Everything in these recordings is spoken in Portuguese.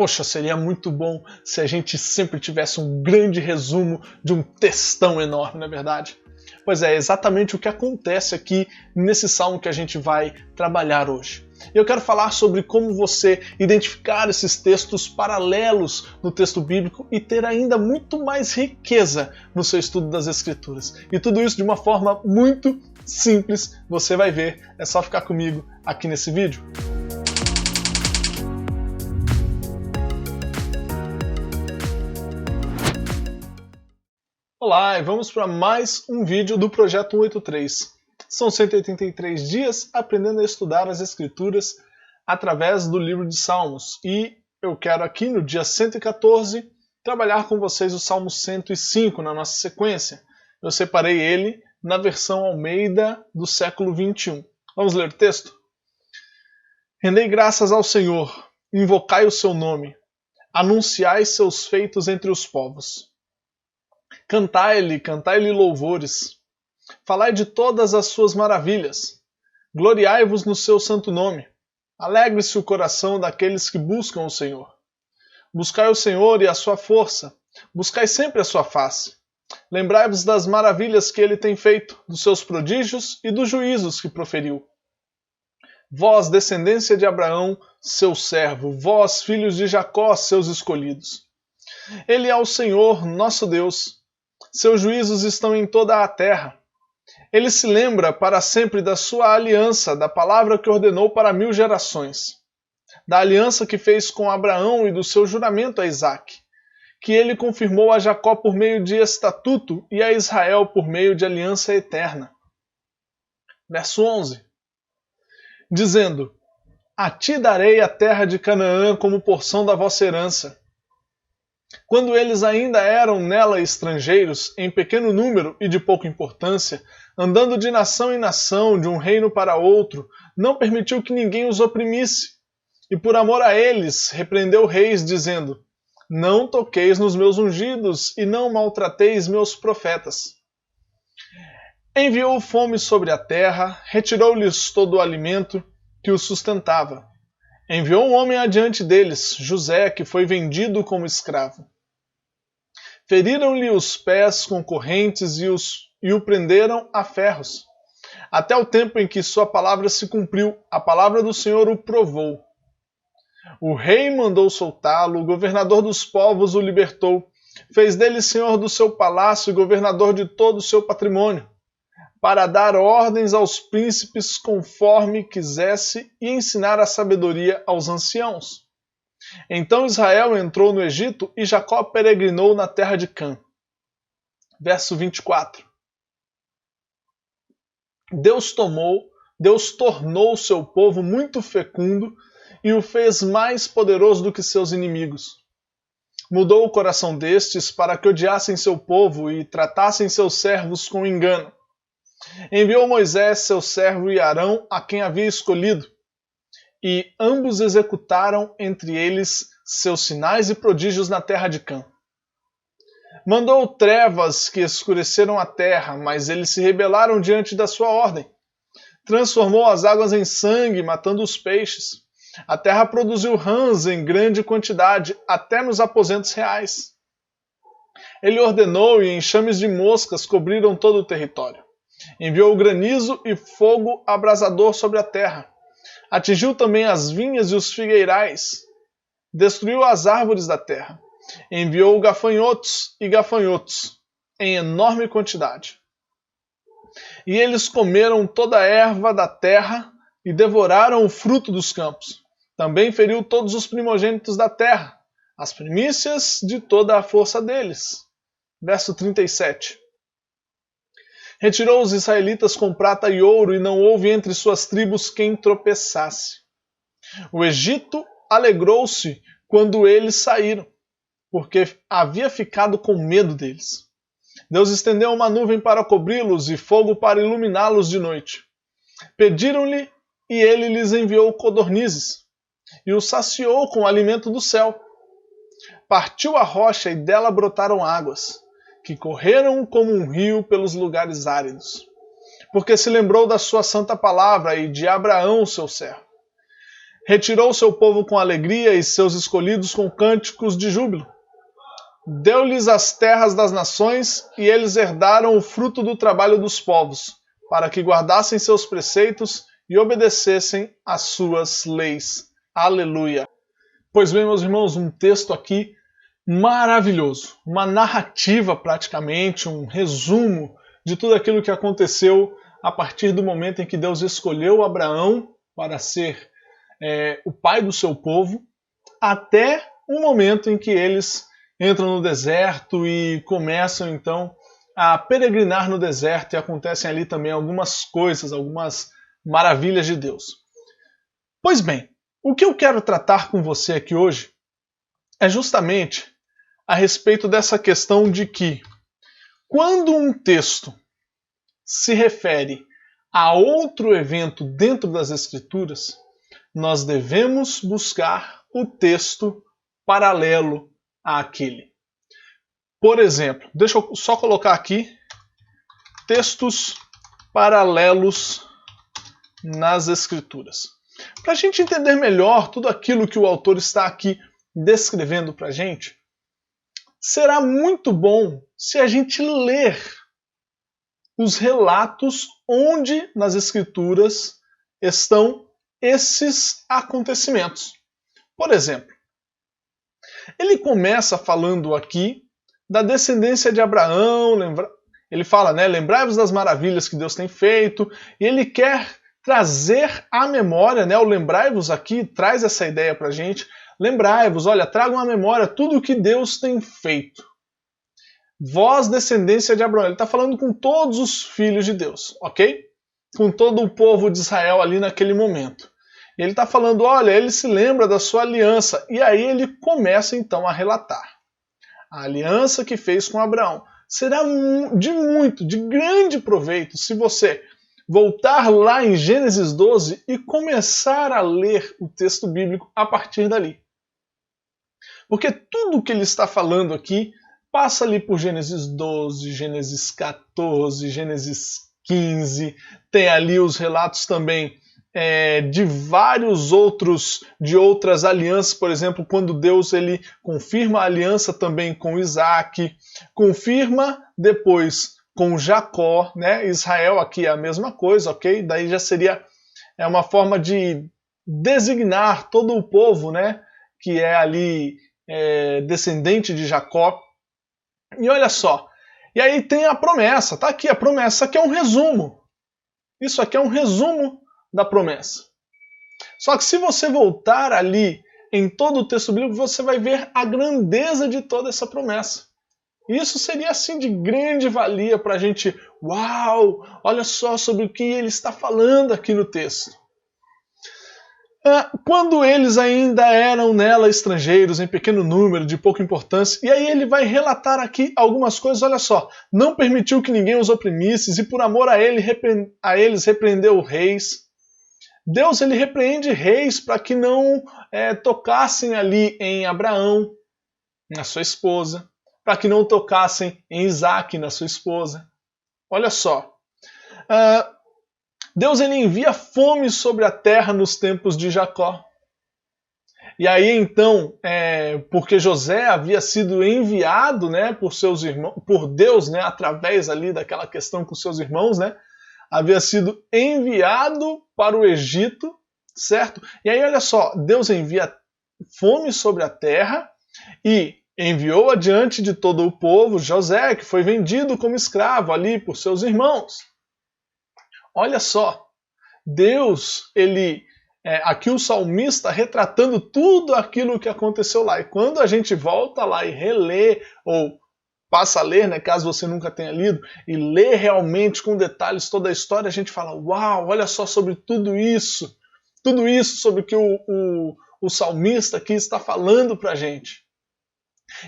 Poxa, seria muito bom se a gente sempre tivesse um grande resumo de um textão enorme, não é verdade? Pois é exatamente o que acontece aqui nesse salmo que a gente vai trabalhar hoje. Eu quero falar sobre como você identificar esses textos paralelos no texto bíblico e ter ainda muito mais riqueza no seu estudo das Escrituras. E tudo isso de uma forma muito simples, você vai ver, é só ficar comigo aqui nesse vídeo. Olá, e vamos para mais um vídeo do Projeto 183. São 183 dias aprendendo a estudar as Escrituras através do livro de Salmos. E eu quero aqui no dia 114 trabalhar com vocês o Salmo 105 na nossa sequência. Eu separei ele na versão Almeida do século 21. Vamos ler o texto? Rendei graças ao Senhor, invocai o seu nome, anunciai seus feitos entre os povos. Cantai-lhe louvores. Falai de todas as suas maravilhas. Gloriai-vos no seu santo nome. Alegre-se o coração daqueles que buscam o Senhor. Buscai o Senhor e a sua força. Buscai sempre a sua face. Lembrai-vos das maravilhas que ele tem feito, dos seus prodígios e dos juízos que proferiu. Vós, descendência de Abraão, seu servo, vós, filhos de Jacó, seus escolhidos. Ele é o Senhor, nosso Deus. Seus juízos estão em toda a terra. Ele se lembra para sempre da sua aliança, da palavra que ordenou para 1000 gerações, da aliança que fez com Abraão e do seu juramento a Isaque, que ele confirmou a Jacó por meio de estatuto e a Israel por meio de aliança eterna. Verso 11. Dizendo: A ti darei a terra de Canaã como porção da vossa herança. Quando eles ainda eram nela estrangeiros, em pequeno número e de pouca importância, andando de nação em nação, de um reino para outro, não permitiu que ninguém os oprimisse. E por amor a eles, repreendeu reis, dizendo: Não toqueis nos meus ungidos, e não maltrateis meus profetas. Enviou fome sobre a terra, retirou-lhes todo o alimento que os sustentava. Enviou um homem adiante deles, José, que foi vendido como escravo. Feriram-lhe os pés com correntes e o prenderam a ferros, até o tempo em que sua palavra se cumpriu, a palavra do Senhor o provou. O rei mandou soltá-lo, o governador dos povos o libertou, fez dele senhor do seu palácio e governador de todo o seu patrimônio, para dar ordens aos príncipes conforme quisesse e ensinar a sabedoria aos anciãos. Então Israel entrou no Egito e Jacó peregrinou na terra de Cã. Verso 24. Deus tornou o seu povo muito fecundo e o fez mais poderoso do que seus inimigos. Mudou o coração destes para que odiassem seu povo e tratassem seus servos com engano. Enviou Moisés, seu servo, e Arão, a quem havia escolhido, e ambos executaram entre eles seus sinais e prodígios na terra de Cã. Mandou trevas que escureceram a terra, mas eles se rebelaram diante da sua ordem. Transformou as águas em sangue, matando os peixes. A terra produziu rãs em grande quantidade, até nos aposentos reais. Ele ordenou e enxames de moscas cobriram todo o território. Enviou granizo e fogo abrasador sobre a terra. Atingiu também as vinhas e os figueirais. Destruiu as árvores da terra. Enviou gafanhotos e gafanhotos, em enorme quantidade. E eles comeram toda a erva da terra e devoraram o fruto dos campos. Também feriu todos os primogênitos da terra, as primícias de toda a força deles. Verso 37. Retirou os israelitas com prata e ouro, e não houve entre suas tribos quem tropeçasse. O Egito alegrou-se quando eles saíram, porque havia ficado com medo deles. Deus estendeu uma nuvem para cobri-los e fogo para iluminá-los de noite. Pediram-lhe e ele lhes enviou codornizes, e os saciou com o alimento do céu. Partiu a rocha e dela brotaram águas, que correram como um rio pelos lugares áridos. Porque se lembrou da sua santa palavra e de Abraão, seu servo. Retirou seu povo com alegria e seus escolhidos com cânticos de júbilo. Deu-lhes as terras das nações e eles herdaram o fruto do trabalho dos povos, para que guardassem seus preceitos e obedecessem às suas leis. Aleluia! Pois bem, meus irmãos, um texto aqui maravilhoso, uma narrativa praticamente, um resumo de tudo aquilo que aconteceu a partir do momento em que Deus escolheu Abraão para ser o pai do seu povo, até o momento em que eles entram no deserto e começam então a peregrinar no deserto, e acontecem ali também algumas coisas, algumas maravilhas de Deus. Pois bem, o que eu quero tratar com você aqui hoje é justamente a respeito dessa questão de que, quando um texto se refere a outro evento dentro das Escrituras, nós devemos buscar o texto paralelo àquele. Por exemplo, deixa eu só colocar aqui textos paralelos nas Escrituras. Para a gente entender melhor tudo aquilo que o autor está aqui descrevendo para a gente, será muito bom se a gente ler os relatos onde nas Escrituras estão esses acontecimentos. Por exemplo, ele começa falando aqui da descendência de Abraão, ele fala, né, lembrai-vos das maravilhas que Deus tem feito, e ele quer trazer à memória, né, o lembrai-vos aqui traz essa ideia para a gente, lembrai-vos, olha, tragam à memória tudo o que Deus tem feito. Vós, descendência de Abraão, ele está falando com todos os filhos de Deus, ok? Com todo o povo de Israel ali naquele momento. E ele está falando, olha, ele se lembra da sua aliança. E aí ele começa então a relatar. A aliança que fez com Abraão. Será de grande proveito se você voltar lá em Gênesis 12 e começar a ler o texto bíblico a partir dali. Porque tudo que ele está falando aqui passa ali por Gênesis 12, Gênesis 14, Gênesis 15, tem ali os relatos também de vários de outras alianças, por exemplo, quando Deus ele confirma a aliança também com Isaac, confirma depois com Jacó, né? Israel aqui é a mesma coisa, ok? Daí já seria uma forma de designar todo o povo, né? Que é ali descendente de Jacó. E olha só, e aí tem a promessa, tá aqui a promessa, isso aqui é um resumo. Isso aqui é um resumo da promessa. Só que se você voltar ali em todo o texto bíblico, você vai ver a grandeza de toda essa promessa. Isso seria assim de grande valia para a gente, uau, olha só sobre o que ele está falando aqui no texto. Quando eles ainda eram nela estrangeiros, em pequeno número, de pouca importância, e aí ele vai relatar aqui algumas coisas, olha só, não permitiu que ninguém os oprimisse, e por amor a eles repreendeu reis. Deus ele repreende reis para que não tocassem ali em Abraão, na sua esposa, para que não tocassem em Isaac, na sua esposa. Olha só. Deus ele envia fome sobre a terra nos tempos de Jacó. E aí então, porque José havia sido enviado, né, por seus irmãos, por Deus, né, através ali daquela questão com seus irmãos, né, havia sido enviado para o Egito, certo? E aí olha só, Deus envia fome sobre a terra e enviou adiante de todo o povo José, que foi vendido como escravo ali por seus irmãos. Olha só, Deus, aqui o salmista retratando tudo aquilo que aconteceu lá. E quando a gente volta lá e relê, ou passa a ler, né, caso você nunca tenha lido, e lê realmente com detalhes toda a história, a gente fala, uau, olha só sobre tudo isso sobre o que o salmista aqui está falando para a gente.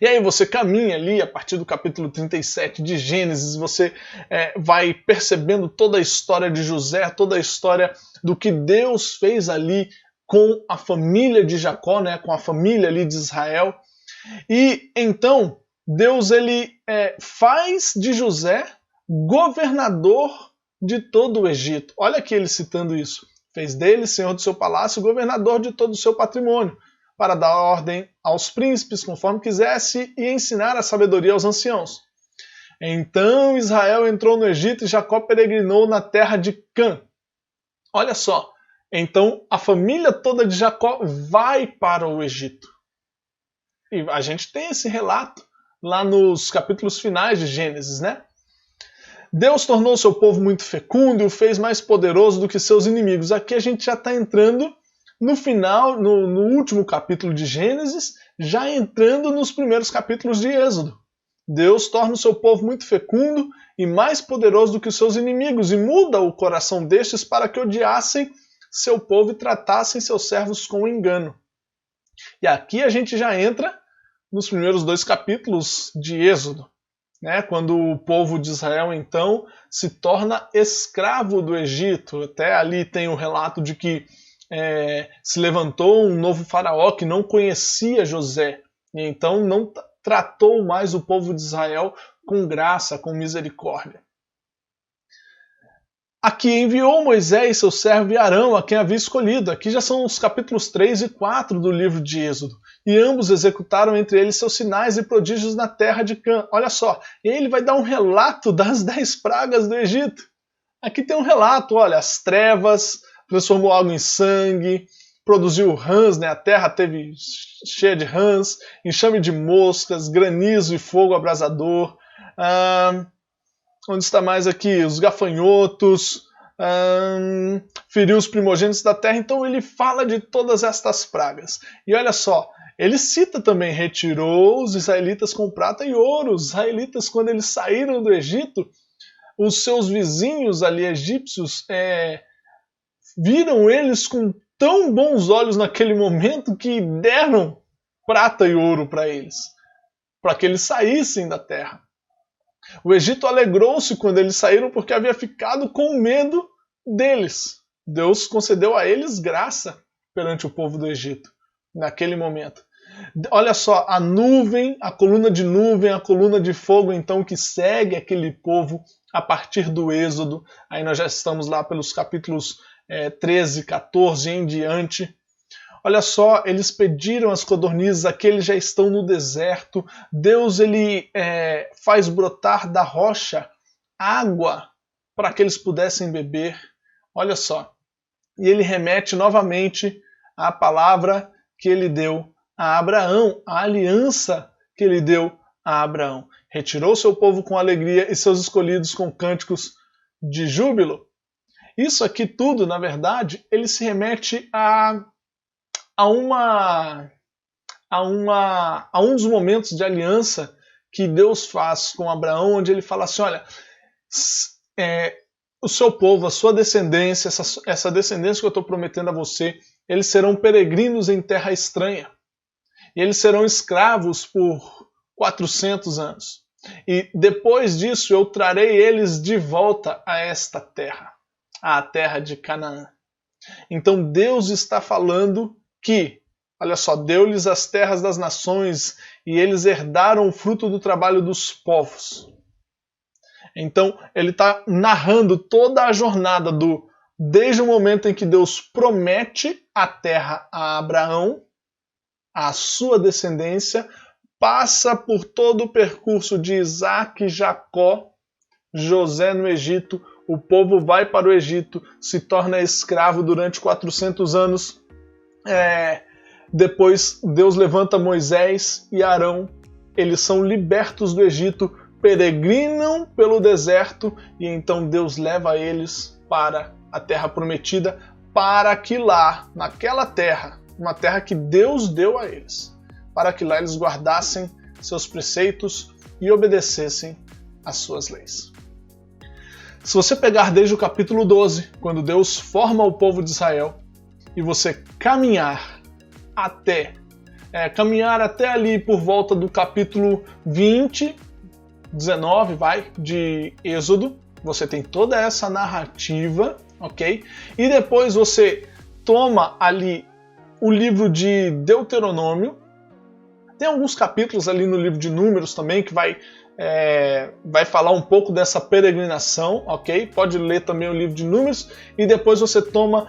E aí você caminha ali a partir do capítulo 37 de Gênesis, você vai percebendo toda a história de José, toda a história do que Deus fez ali com a família de Jacó, né, com a família ali de Israel. E então Deus ele faz de José governador de todo o Egito. Olha aqui ele citando isso. Fez dele senhor do seu palácio e governador de todo o seu patrimônio, para dar ordem aos príncipes conforme quisesse e ensinar a sabedoria aos anciãos. Então Israel entrou no Egito e Jacó peregrinou na terra de Cã. Olha só, então a família toda de Jacó vai para o Egito. E a gente tem esse relato lá nos capítulos finais de Gênesis, né? Deus tornou seu povo muito fecundo e o fez mais poderoso do que seus inimigos. Aqui a gente já está entrando no final, no último capítulo de Gênesis, já entrando nos primeiros capítulos de Êxodo. Deus torna o seu povo muito fecundo e mais poderoso do que os seus inimigos e muda o coração destes para que odiassem seu povo e tratassem seus servos com engano. E aqui a gente já entra nos primeiros 2 capítulos de Êxodo, né, quando o povo de Israel, então, se torna escravo do Egito. Até ali tem o relato de que se levantou um novo faraó que não conhecia José, e então não tratou mais o povo de Israel com graça, com misericórdia. Aqui enviou Moisés, seu servo, e Arão, a quem havia escolhido. Aqui já são os capítulos 3 e 4 do livro de Êxodo. E ambos executaram entre eles seus sinais e prodígios na terra de Cã. Olha só, e aí ele vai dar um relato das 10 pragas do Egito. Aqui tem um relato, olha, as trevas transformou água em sangue, produziu rãs, né? A terra teve cheia de rãs, enxame de moscas, granizo e fogo abrasador. Onde está mais aqui? Os gafanhotos, feriu os primogênitos da terra. Então ele fala de todas estas pragas. E olha só, ele cita também, retirou os israelitas com prata e ouro. Os israelitas, quando eles saíram do Egito, os seus vizinhos ali egípcios viram eles com tão bons olhos naquele momento que deram prata e ouro para eles, para que eles saíssem da terra. O Egito alegrou-se quando eles saíram porque havia ficado com medo deles. Deus concedeu a eles graça perante o povo do Egito, naquele momento. Olha só, a nuvem, a coluna de nuvem, a coluna de fogo, então, que segue aquele povo a partir do Êxodo. Aí nós já estamos lá pelos capítulos 13, 14 em diante. Olha só, eles pediram as codornizes, aqueles já estão no deserto. Deus ele faz brotar da rocha água para que eles pudessem beber. Olha só. E ele remete novamente à palavra que ele deu a Abraão, a aliança que ele deu a Abraão. Retirou seu povo com alegria e seus escolhidos com cânticos de júbilo. Isso aqui tudo, na verdade, ele se remete a um dos momentos de aliança que Deus faz com Abraão, onde ele fala assim, olha, o seu povo, a sua descendência, essa descendência que eu estou prometendo a você, eles serão peregrinos em terra estranha. E eles serão escravos por 400 anos. E depois disso eu trarei eles de volta a esta terra, a terra de Canaã. Então Deus está falando que, olha só, deu-lhes as terras das nações e eles herdaram o fruto do trabalho dos povos. Então ele está narrando toda a jornada desde o momento em que Deus promete a terra a Abraão, a sua descendência, passa por todo o percurso de Isaac, Jacó, José no Egito, o povo vai para o Egito, se torna escravo durante 400 anos. Depois Deus levanta Moisés e Arão, eles são libertos do Egito, peregrinam pelo deserto e então Deus leva eles para a terra prometida, para que lá, naquela terra, uma terra que Deus deu a eles, para que lá eles guardassem seus preceitos e obedecessem às suas leis. Se você pegar desde o capítulo 12, quando Deus forma o povo de Israel, e você caminhar até ali por volta do capítulo 20, 19, de Êxodo, você tem toda essa narrativa, ok? E depois você toma ali o livro de Deuteronômio. Tem alguns capítulos ali no livro de Números também que vai falar um pouco dessa peregrinação, ok? Pode ler também o livro de Números e depois você toma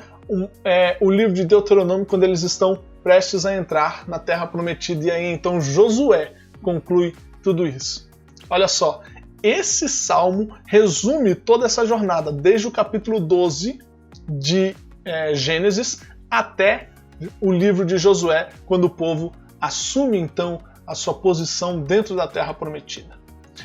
o livro de Deuteronômio quando eles estão prestes a entrar na Terra Prometida, e aí então Josué conclui tudo isso. Olha só, esse salmo resume toda essa jornada, desde o capítulo 12 de Gênesis até o livro de Josué, quando o povo assume então a sua posição dentro da Terra Prometida.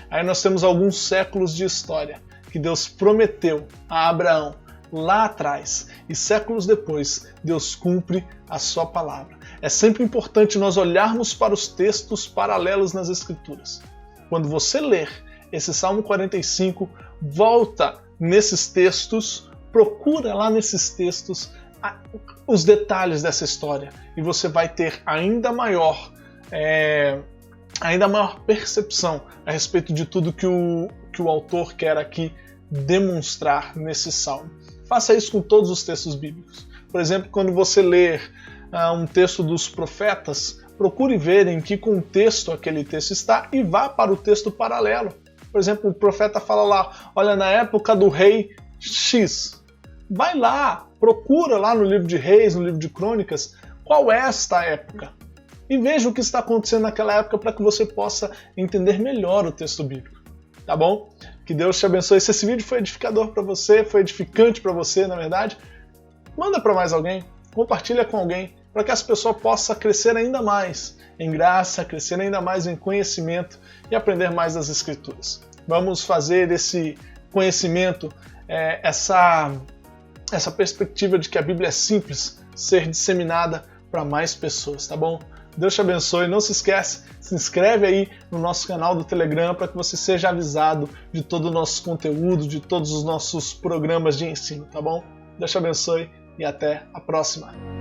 Aí nós temos alguns séculos de história que Deus prometeu a Abraão lá atrás, e séculos depois Deus cumpre a sua palavra. É sempre importante nós olharmos para os textos paralelos nas Escrituras. Quando você ler esse Salmo 45, volta nesses textos, procura lá nesses textos os detalhes dessa história, e você vai ter ainda maior percepção a respeito de tudo que o autor quer aqui demonstrar nesse salmo. Faça isso com todos os textos bíblicos. Por exemplo, quando você ler um texto dos profetas, procure ver em que contexto aquele texto está e vá para o texto paralelo. Por exemplo, o profeta fala lá, olha, na época do rei X. Vai lá, procura lá no livro de Reis, no livro de Crônicas, qual é esta época. E veja o que está acontecendo naquela época para que você possa entender melhor o texto bíblico. Tá bom? Que Deus te abençoe. Se esse vídeo foi edificador para você, foi edificante para você, na verdade, manda para mais alguém, compartilha com alguém, para que essa pessoa possa crescer ainda mais em graça, crescer ainda mais em conhecimento e aprender mais das Escrituras. Vamos fazer desse conhecimento, essa perspectiva de que a Bíblia é simples, ser disseminada para mais pessoas, tá bom? Deus te abençoe. Não se esquece, se inscreve aí no nosso canal do Telegram para que você seja avisado de todo o nosso conteúdo, de todos os nossos programas de ensino, tá bom? Deus te abençoe e até a próxima.